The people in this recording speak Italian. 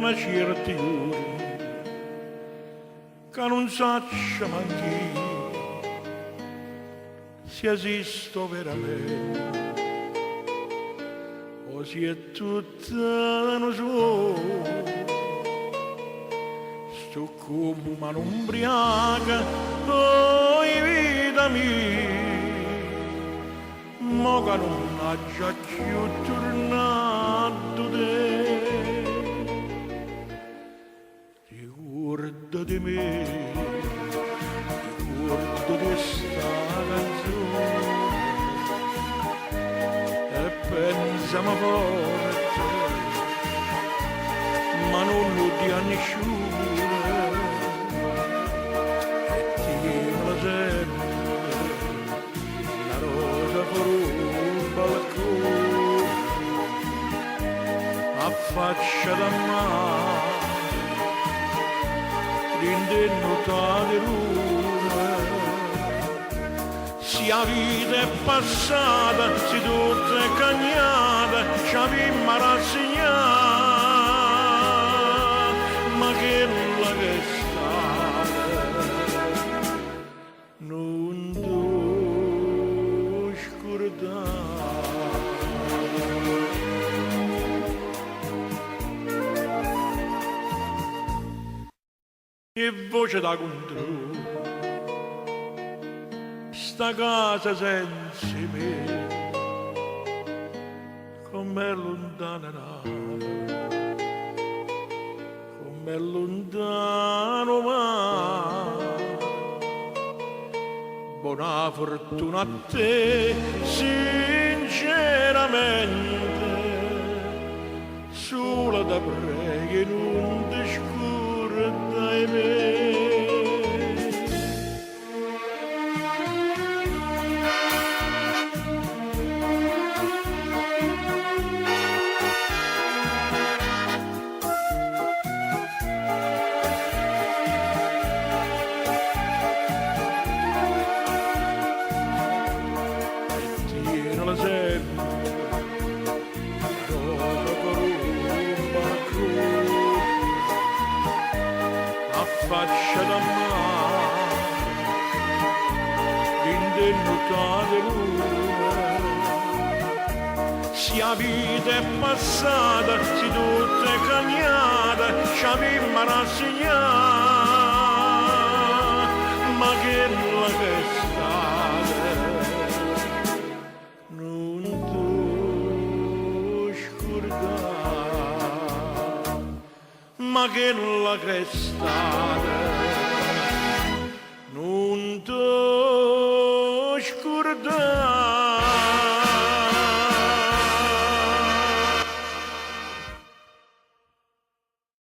ma certi ore che non saccia manchi se esisto veramente o se è tutta una sua. Sto come una ubriaca, oh vita mia, mo che non ha già più tornato te. Ricordo di me, ricordo di sta canzone e pensiamo forte, ma non lo dia a nessuno. La rosa fuori il balcone a faccia da mare rindenuta di luna. Si la vita è passata, si tutta è cagnata, ci abbiamo rassegnato, ma che la che non devo scordare. E voce da contro, sta casa senza me, com'è lontana, com'è lontano ma. Buona fortuna a te, sinceramente, sola da preghi non ti scordai me. Faccia da mare, rindenuta di luna. Si la vita è passata, si tutta è cagnata, ci abbiamo rassegnato, ma che la che è stata, non ti scordare, ma che la che è stata, non ti scordare.